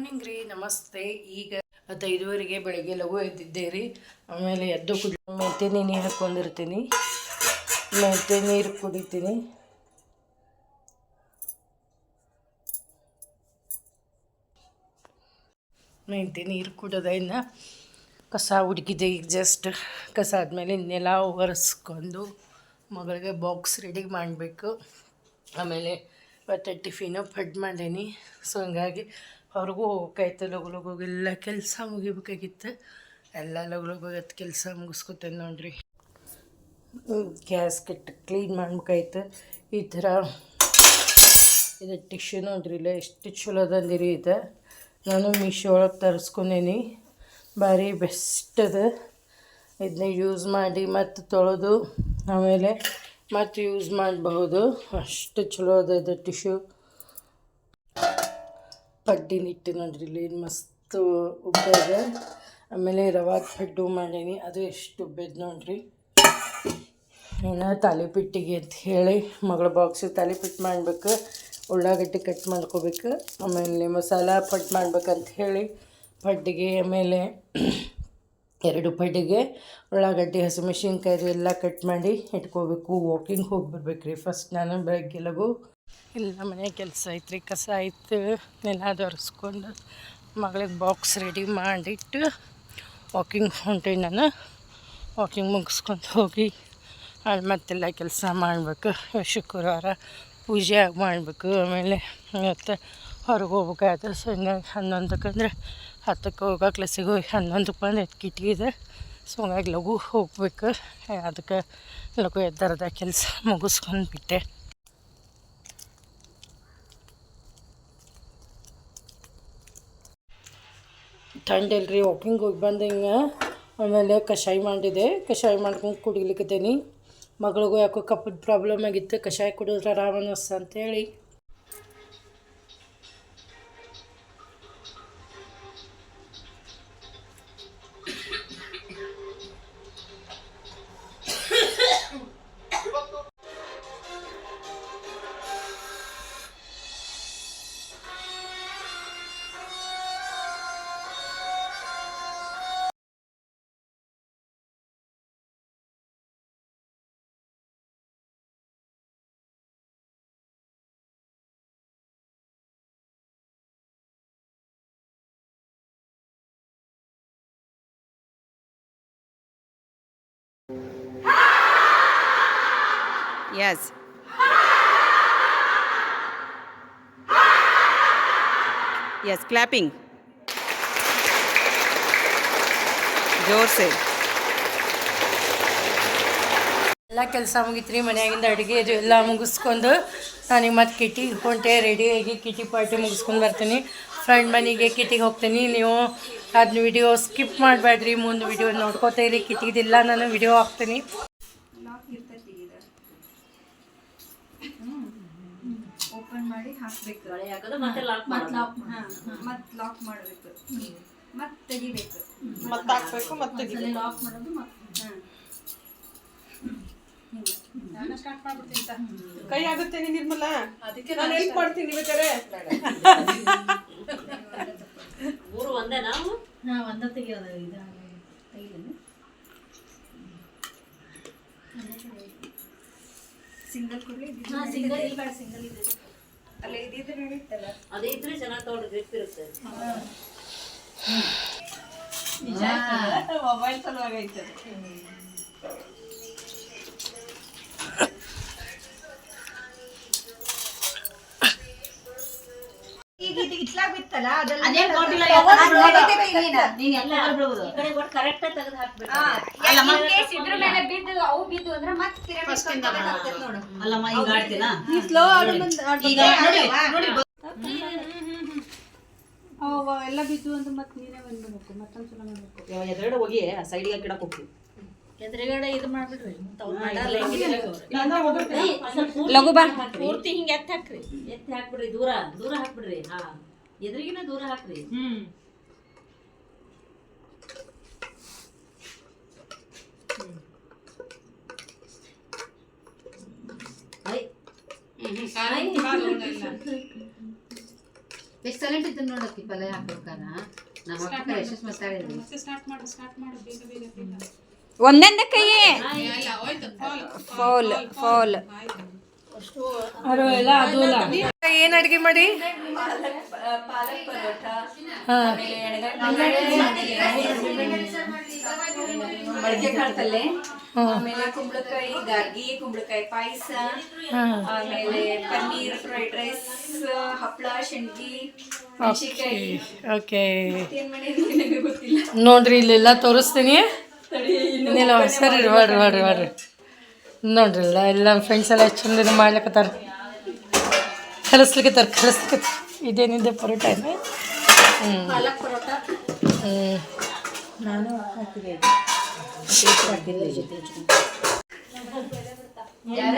Morning ರೀ, ನಮಸ್ತೆ. ಈಗ 5:30ಗೆ ಬೆಳಗ್ಗೆ ಲಘು ಎದ್ದಿದ್ದೆ ರೀ. ಆಮೇಲೆ ಎದ್ದು ಮೆಂತೆ ನೀರು ಹಾಕ್ಕೊಂಡಿರ್ತೀನಿ. ಮೆಂತೆ ನೀರು ಕುಡಿತೀನಿ. ಮೆಂತೆ ನೀರು ಕುಡಿಯೋದ್ರಿಂದ ಕಸ ಹುಡುಕಿದೆ. ಈಗ ಜಸ್ಟ್ ಕಸ ಆದಮೇಲೆ ಇನ್ನೆಲ್ಲ ಒರೆಸ್ಕೊಂಡು ಮಗಳಿಗೆ ಬಾಕ್ಸ್ ರೆಡಿ ಮಾಡಬೇಕು. ಆಮೇಲೆ ಇವತ್ತು ಟಿಫಿನು ಪಡ್ ಮಾಡೀನಿ. ಸೊ ಹಂಗಾಗಿ ಅವ್ರಿಗೂ ಹೋಗ್ಬೇಕಾಯ್ತು. ಲಗು ಎಲ್ಲ ಕೆಲಸ ಮುಗಿಬೇಕಾಗಿತ್ತು. ಎಲ್ಲ ಲಗು ಕೆಲಸ ಮುಗಿಸ್ಕೊತೇನೆ ನೋಡ್ರಿ. ಗ್ಯಾಸ್ಕೆಟ್ ಕ್ಲೀನ್ ಮಾಡ್ಬೇಕಾಯ್ತು. ಈ ಥರ ಇದು ಟಿಶ್ಯೂ ನೋಡ್ರಿ, ಇಲ್ಲ ಎಷ್ಟು ಚಲೋ ಅದಂದಿರಿ. ಇದು ನಾನು ಮೀಶೋ ಒಳಗೆ ತರಿಸ್ಕೊಂಡೇನಿ. ಭಾರಿ ಬೆಸ್ಟ್ ಅದ. ಇದನ್ನ ಯೂಸ್ ಮಾಡಿ ಮತ್ತು ತೊಳೆದು ಆಮೇಲೆ ಮತ್ತು ಯೂಸ್ ಮಾಡಬಹುದು. ಅಷ್ಟು ಚಲೋ ಅದ ಇದು ಟಿಶ್ಯೂ. ಪಡ್ಡಿನಿಟ್ಟು ನೋಡ್ರಿ, ಇಲ್ಲಿ ಮಸ್ತ್ ಉಬ್ಬದ. ಆಮೇಲೆ ರವಾದ ಪಡ್ಡು ಮಾಡೀನಿ, ಅದು ಎಷ್ಟು ಉಬ್ಬೆದು ನೋಡ್ರಿ. ಇನ್ನು ತಾಲಿಪಿಟ್ಟಿಗೆ ಅಂತ ಹೇಳಿ ಮಗಳ ಬಾಕ್ಸಿಗೆ ತಾಲಿಪಿಟ್ಟು ಮಾಡಬೇಕು. ಉಳ್ಳಾಗಡ್ಡಿ ಕಟ್ ಮಾಡ್ಕೋಬೇಕು. ಆಮೇಲೆ ಮಸಾಲ ಪಡ್ಡು ಮಾಡ್ಬೇಕಂತ ಹೇಳಿ ಪಡ್ಡಿಗೆ, ಆಮೇಲೆ 2 ಪಡ್ಡಿಗೆ ಉಳ್ಳಾಗಡ್ಡಿ, ಹಸಿಮೆಣ್ಸಿನ್ಕಾಯಿ ಎಲ್ಲ ಕಟ್ ಮಾಡಿ ಇಟ್ಕೋಬೇಕು. ವಾಕಿಂಗ್ ಹೋಗಿ ಬರ್ಬೇಕು ರೀ ಫಸ್ಟ್ ನಾನು ಬೆಳಗ್ಗೆ ಲಗು. ಇಲ್ಲ ಮನೆ ಕೆಲಸ ಐತ್ರಿ, ಕಸ ಆಯ್ತು, ನೆಲ ಒರೆಸ್ಕೊಂಡು ಮಗಳಿಗೆ ಬಾಕ್ಸ್ ರೆಡಿ ಮಾಡಿಟ್ಟು ವಾಕಿಂಗ್ ಹೊಂಟೀನಿ ನಾನು. ವಾಕಿಂಗ್ ಮುಗಿಸ್ಕೊಂಡು ಹೋಗಿ ಅಲ್ಲಿ ಮತ್ತೆಲ್ಲ ಕೆಲಸ ಮಾಡಬೇಕು. ಶುಕ್ರವಾರ ಪೂಜೆ ಮಾಡಬೇಕು. ಆಮೇಲೆ ಮತ್ತು ಹೊರಗೆ ಹೋಗ್ಬೇಕಾಯ್ತು. ಸೊ ಹಿಂಗಾಗಿ 11ಕ್ಕೆ ಅಂದರೆ 10ಕ್ಕೆ ಹೋಗೋ ಕ್ಲಾಸಿಗೆ ಹೋಗಿ 11ಕ್ಕೆ ಬಂದು ಕಿಟಿ ಇದೆ. ಸೊ ಹಂಗಾಗಿ ಲಘು ಹೋಗ್ಬೇಕು. ಅದಕ್ಕೆ ಲಘು ಎದ್ದರದ ಕೆಲಸ ಮುಗಿಸ್ಕೊಂಡು ಬಿಟ್ಟೆ. ಥಂಡಿಲ್ರಿ, ವಾಕಿಂಗ್ ಹೋಗಿ ಬಂದು ಹಿಂಗೆ ಆಮೇಲೆ ಕಷಾಯ ಮಾಡಿದೆ. ಕಷಾಯ ಮಾಡ್ಕೊಂಡು ಕುಡಿಲಿಕ್ಕತ್ತೇನೆ. ಮಗಳಿಗೂ ಯಾಕೋ ಕಪ್ಪದ ಪ್ರಾಬ್ಲಮ್ ಆಗಿತ್ತು. ಕಷಾಯ ಕುಡಿದ್ರೆ ಆರಾಮ ಅನ್ನಿಸ್ತು ಅಂತೇಳಿ Yes. Yes, clapping. जोर से. ಎಲ್ಲ ಕೆಲಸ ಮುಗಿತ್ರಿ. ಮನೆಯಾಗಿಂದ ಅಡುಗೆ ಇದು ಎಲ್ಲ ಮುಗಿಸ್ಕೊಂಡು ನಾನೀಗ ಮತ್ತು ಕಿಟಿಗೆ ಹೊಂಟೆ. ರೆಡಿಯಾಗಿ ಕಿಟಿ ಪಾರ್ಟಿ ಮುಗಿಸ್ಕೊಂಡು ಬರ್ತೀನಿ. ಫ್ರೆಂಡ್ ಮನೆಗೆ ಕಿಟಿಗೆ ಹೋಗ್ತೀನಿ. ನೀವು ಅದನ್ನ ವಿಡಿಯೋ ಸ್ಕಿಪ್ ಮಾಡಬೇಡ್ರಿ, ಮುಂದೆ ವಿಡಿಯೋ ನೋಡ್ಕೋತೀರಿ. ಕಿಟಿದಿಲ್ಲ ನಾನು ವಿಡಿಯೋ ಹಾಕ್ತೀನಿ. ಓಪನ್ ಮಾಡಿ ಹಾಕಬೇಕು, ಮತ್ತೆ ಲಾಕ್ ಮಾಡಬೇಕು, ಮತ್ತೆ ತೆಗಿಬೇಕು, ಮತ್ತೆ ಹಾಕಬೇಕು, ಮತ್ತೆ ಲಾಕ್ ಮಾಡೋದು. ನಾನು ಸ್ಟಾರ್ಟ್ ಮಾಡ್ಬಿಡ್ತೀನಿ. ಕೈ ಆಗುತ್ತೆ ನಿರ್ಮಲ, ಅದಕ್ಕೆ ನಾನು ಹೆಲ್ಪ್ ಮಾಡ್ತೀನಿ. ಬೇಕಾರೆ ಮೂರು ಒಂದೇ ನಾವು ಒಂದ ತೆಗಿಯೋದು. ಇದು ತೆಗಿಲೇನು ಸಿಂಗಲ್ ಕೊಡ್ಲಿ? ಸಿಂಗಲ್ ಇಲ್ಲ, ಸಿಂಗಲ್ ಇದೆ. ಅಲ್ಲ ಇದಿದ್ರೆ ನಡೀತಲ್ಲ, ಅದೇ ಇದ್ರೆ ಚೆನ್ನಾಗಿ ತಗೊಂಡು ಗ್ರಿಪ್ ಇರುತ್ತೆ. ಮೊಬೈಲ್ ಸಲುವಾಗಿ ಐತೆ. ಈಗ ಇದು ಇಟ್ಲಾಗ ಬಿತ್ತಲ್ಲ, ಅದೆಲ್ಲ ಅದೇ ಕೊಟ್ಟಿಲ್ಲ. ನೀನು ಎಲ್ಲ ಬರ್ಬೋದು. ಈ ಕಡೆ ಕೊಟ್ಟು ಕರೆಕ್ಟ್ ಆಗಿ ತೆಗೆದು ಹಾಕಬೇಕು. ಅಲ್ಲ ಕೇಸ್ ಇದ್ರ ಮೇಲೆ ಬಿದ್ದು ಅವು ಬಿದ್ದು ಅಂದ್ರೆ ಮತ್ತೆ ಪಿರಮಿಡ್ ಆಗ್ತದೆ ನೋಡು. ಅಲ್ಲಮ್ಮ ಈಗ ಆಡ್ತೀನಾ? ನೀ ಸ್ಲೋ ಆಡು. ಈಗ ನೋಡಿ ನೋಡಿ ಎಲ್ಲ ಬಿದ್ದು ಅಂದ್ರೆ ಮತ್ತೆ ನೀನೇ ಬಂದ್ಬೇಕು. ಮತ್ತೊಂದು ಸಲ ಮಾಡಬೇಕು. ಎದುರುಗಡೆ ಹೋಗಿ ಸೈಡ್ಗೆ ಗಿಡಕ್ಕೆ ಹೋಗ್ತೀವಿ. ಎದುರುಗಡೆ ಇದು ಮಾಡ್ಬಿಡ್ರಿ. ಲಘು ಬಾ, ಪೂರ್ತಿ ಹಿಂಗೆ ಎತ್ತಿ ಹಾಕ್ರಿ. ಎತ್ತಿ ಹಾಕ್ಬಿಡ್ರಿ. ದೂರ ದೂರ ಹಾಕ್ಬಿಡ್ರಿ. ಹಾ, ಎದುರಿಗಿನ ದೂರ ಹಾಕ್ರಿ. ಎಷ್ಟು ಸೈಲೆಂಟ್ ಇತ್ತು ನೋಡಕ್ಕೆ ಪಲ್ಯ ಹಾಕ್ಬೇಕಾರ ನಮ್ಮ ಅಕ್ಕ ಎಷ್ಟು ಮಾತಾಡಿದ್ವಿ ಒಂದೊಂದೇ ಕೈ ಫಾಲ್ ಫಾಲ್ ಅದು ಎಲ್ಲ ಅದು ಅಲ್ಲ ಏನು ಅಡುಗೆ ಮಾಡಿ ಪಾಲಕ್ ಪರೋಟ ಹಾಂ ಮೊಳಕೆ ಕಾಳು ಪಲ್ಯ ಆಮೇಲೆ ಕುಂಬಳಕಾಯಿ ಗಾರ್ಗಿ ಕುಂಬಳಕಾಯಿ ಪಾಯಸ ಆಮೇಲೆ ಪನ್ನೀರ್ ಫ್ರೈಡ್ ರೈಸ್ ಹಪ್ಪಳ ಶಂಡ್ಗಿ ಮೆಣಸಿನ್ಕಾಯಿ ಓಕೆ ಏನ್ ಮಾಡಿದ್ರಿ ನನಗೆ ಗೊತ್ತಿಲ್ಲ ನೋಡ್ರಿ ಇಲ್ಲೆಲ್ಲ ತೋರಿಸ್ತೀನಿ ಇನ್ನೆಲ್ಲ ಸರಿ ಮಾಡ್ರಿ ನೋಡ್ರಿ ಎಲ್ಲ ಫ್ರೆಂಡ್ಸ್ ಎಲ್ಲ ಎಷ್ಟು ಚಂದ ಮಾಡ್ಲಿಕ್ಕತ್ತಾರ ಕಲಿಸ್ಲಿಕ್ಕತ್ತಾರ ಇದೇನಿದೆ ಪರೋಟ ಏನು ಪಾಲಕ್ ಪರೋಟ ನಾನು ಹಾಕಿದೆ ಯಾರ